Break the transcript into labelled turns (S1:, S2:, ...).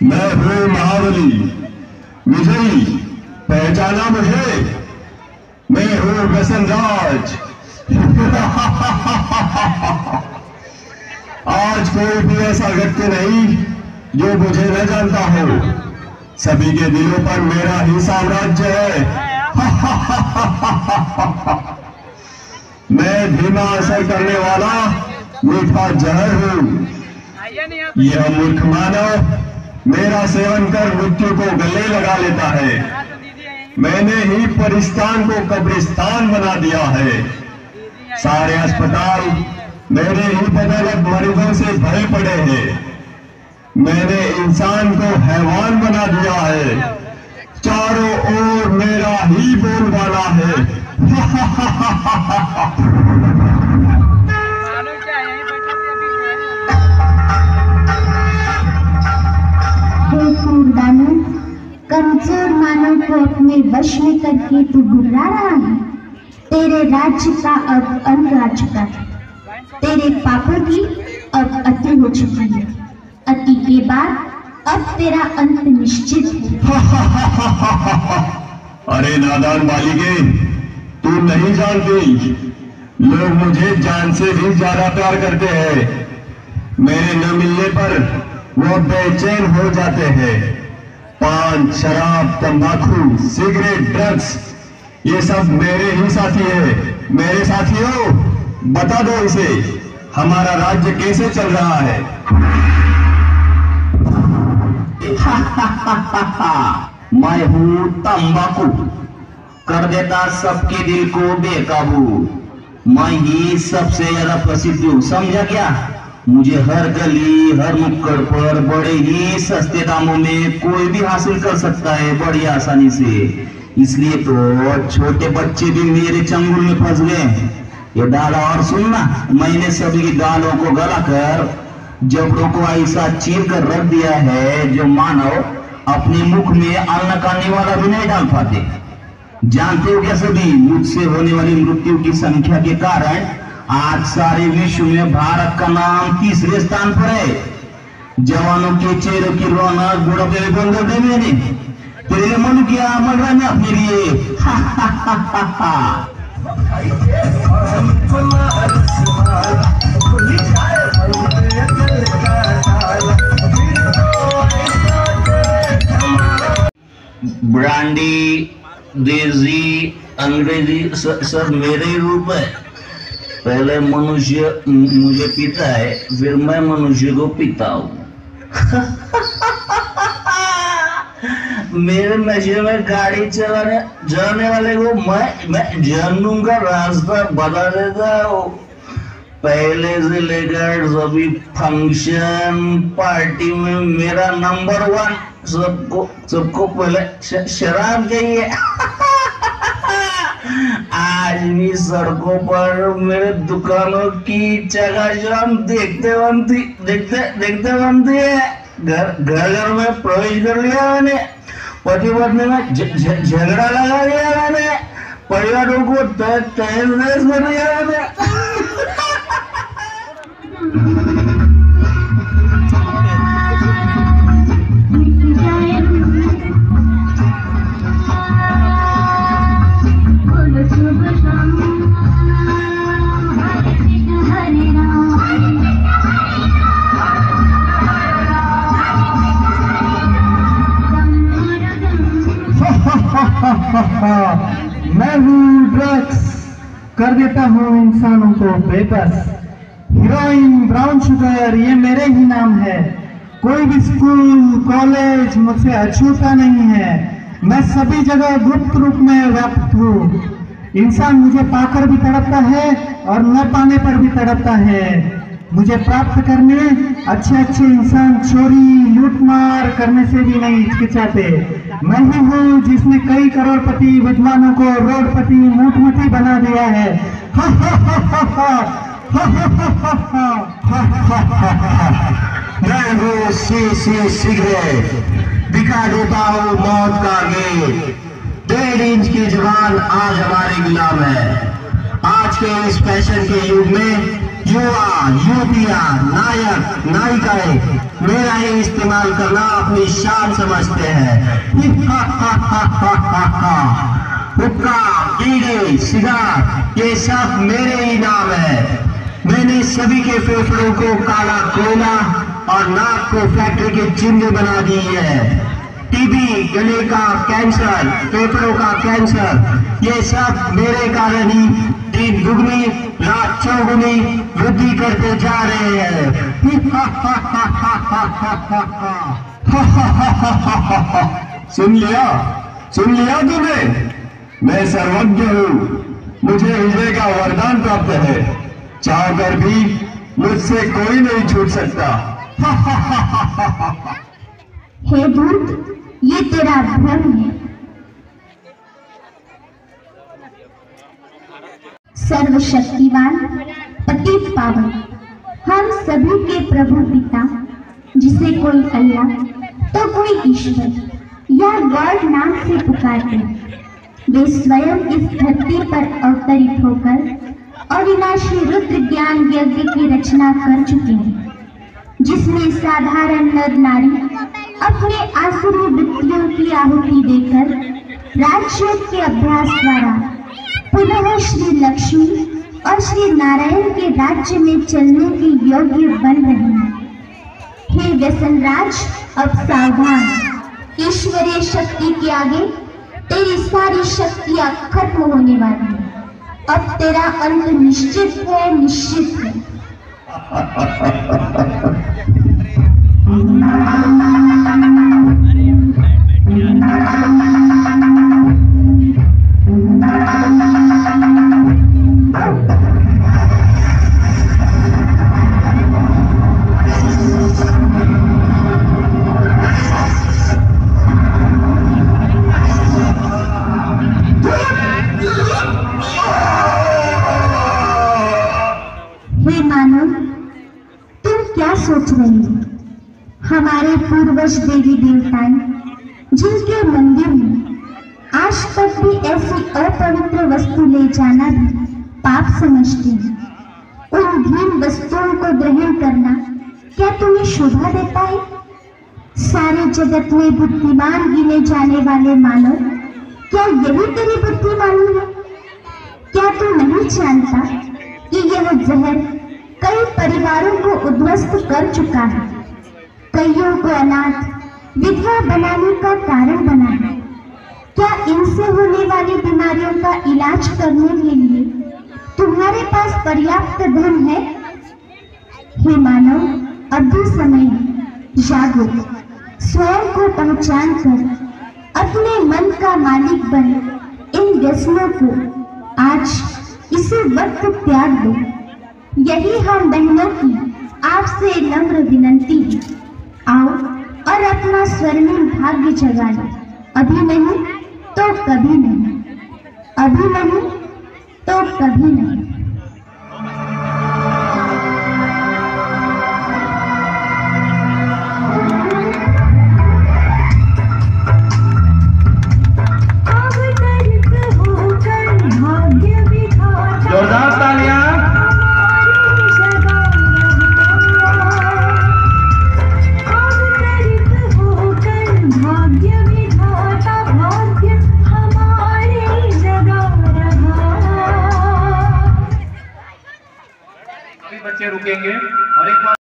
S1: मैं हूँ महाबली विजयी, पहचाना मुझे? मैं हूँ व्यसनराज। आज कोई भी ऐसा व्यक्ति नहीं जो मुझे न जानता हो। सभी के दिलों पर मेरा ही साम्राज्य है। मैं धीमा असर करने वाला मीठा जहर हूँ। यह मूर्ख मानव मेरा सेवन कर मृत्यु को गले लगा लेता है। मैंने ही परिस्तान को कब्रिस्तान बना दिया है। सारे अस्पताल मेरे ही बदौलत मरीजों से भरे पड़े हैं। मैंने इंसान को हैवान बना दिया है। चारों ओर मेरा ही बोलबाला है।
S2: कमजोर मानव को अपने वश में करके तू गुर्रा रहा है। तेरे राज्य का अब अंत आ चुका है। तेरे पापों की अब अति हो चुकी है। अति के बाद अब तेरा अंत निश्चित है।
S1: अरे नादान बालिके, तू नहीं जानती, लोग मुझे जान से भी ज्यादा प्यार करते हैं। मेरे न मिलने पर वो बेचैन हो जाते हैं। पान, शराब, तंबाकू, सिगरेट, ड्रग्स, ये सब मेरे ही साथी है। मेरे साथियों, बता दो इसे, हमारा राज्य कैसे चल रहा है?
S3: मैं हूँ तंबाकू, कर देता सबके दिल को बेकाबू। मैं ही सबसे ज्यादा प्रसिद्ध हूँ, समझा क्या? मुझे हर गली हर नुक्कड़ पर बड़े ही सस्ते दामों में कोई भी हासिल कर सकता है, बड़ी आसानी से। इसलिए तो छोटे बच्चे भी मेरे चंगुल में फंस गए। ये दादा, और सुनना, मैंने सभी की गालों को गलाकर जबड़ों को ऐसा चीर कर रख दिया है जो मानव अपने मुख में अन्न खाने वाला भी नहीं डाल पाते। जानते हो क्या सभी, मुझसे होने वाली मृत्यु की संख्या के कारण आज सारे विश्व में भारत का नाम तीसरे स्थान पर है। जवानों के चेहरों की रौनक बुढ़ापे में बंद दे मैंने। तेरे मन किया मर रहा है अपने लिए। ब्रांडी, देसी, अंग्रेजी सब मेरे ही रूप है। पहले मनुष्य मुझे पीता है, फिर मैं मनुष्य को पीता हूँ। मेरे नशे में गाड़ी जाने वाले को मैं जहन्नुम का रास्ता बता देता हूँ। पहले से लेकर सभी फंक्शन पार्टी में मेरा नंबर 1। सबको पहले शराब चाहिए। आज भी सड़कों पर मेरे दुकानों की चकाचौंध देखते बनती है। घर में प्रवेश कर लिया मैंने। पति पत्नी में झगड़ा लगा दिया मैंने। परिवारों को तहस कर दिया मैंने।
S4: मैं हूँ ड्रग्स, कर देता हूँ इंसानों को बेबस। हीरोइन, ब्राउन शुगर, ये मेरे ही नाम है। कोई भी स्कूल कॉलेज मुझसे अछूता नहीं है। मैं सभी जगह गुप्त रूप में व्याप्त हूँ। इंसान मुझे पाकर भी तड़पता है और न पाने पर भी तड़पता है। मुझे प्राप्त करने अच्छे इंसान चोरी लूटमार करने से भी नहीं हिचकिचाते। मैं ही हूँ जिसने कई करोड़पति विद्वानों को रोडपति मूठमती बना दिया है।
S1: मैं हूँ सिगरेट, दिखा देता हूँ मौत का गेट। 1.5 इंच की जुबान आज हमारी गुलाम है। आज के इस फैशन के युग में
S3: युवा युवतियां, नायक नायिकाएं मेरा ही इस्तेमाल करना अपनी शान समझते हैं। हुक्का, बीड़ी, सिगार ये सब मेरे ही नाम है। मैंने सभी के फेफड़ों को काला कोयला और नाक को फैक्ट्री के चिन्ह बना दी है। टीबी, गले का कैंसर, फेफड़ों का कैंसर ये सब मेरे कारण ही दिन दुगनी रात चौगुनी वृद्धि करते जा रहे हैं।
S1: सुन लिया तूने? मैं सर्वज्ञ हूँ, मुझे हृदय का वरदान प्राप्त है, चाहकर भी मुझसे कोई नहीं छूट सकता।
S2: हे धूर्त, ये तेरा भ्रम है। सर्वशक्तिवान, पतित पावन, हम सभी के प्रभु पिता, जिसे कोई अल्लाह तो कोई ईश्वर या गॉड नाम से पुकारते हैं, वे स्वयं इस धरती पर अवतरित होकर अविनाशी रुद्र ज्ञान यज्ञ की रचना कर चुके हैं, जिसमें साधारण नर नारी अपने आसुरी वृत्तियों की आहुति देकर राजयोग के अभ्यास द्वारा पुनः श्री लक्ष्मी और श्री नारायण के राज्य में चलने के योग्य बन रहे हैं। हे व्यसनराज, अब सावधान, ईश्वरीय शक्ति के आगे तेरी सारी शक्तियां खत्म होने वाली हैं। अब तेरा अंत निश्चित है, निश्चित है। सोच रही है? हमारे पूर्वज देवी देवताएं जिनके मंदिर में आज तक भी ऐसी अपवित्र वस्तु ले जाना भी पाप समझते हैं, उन धीन वस्तुओं को ग्रहण करना क्या तुम्हें शोभा देता है? सारे जगत में बुद्धिमान गिने जाने वाले मानव, क्या यही तेरी बुद्धिमानी है? क्या तू नहीं जानता कि यह जहर कई परिवारों को उद्ध्वस्त कर चुका है, कईयों को अनाथ विधवा बनाने का कारण बना है? क्या इनसे होने वाली बीमारियों का इलाज करने के लिए तुम्हारे पास पर्याप्त धन है? हे मानव, अब भी समय है, जागो, स्वयं को पहचान कर अपने मन का मालिक बन इन व्यसनों को आज इसी वक्त त्याग दो। यही हम बहनों की आपसे नम्र विनंती है। आओ और अपना स्वर्णिम भाग्य जगा लो। अभी नहीं तो कभी नहीं, अभी नहीं तो कभी नहीं।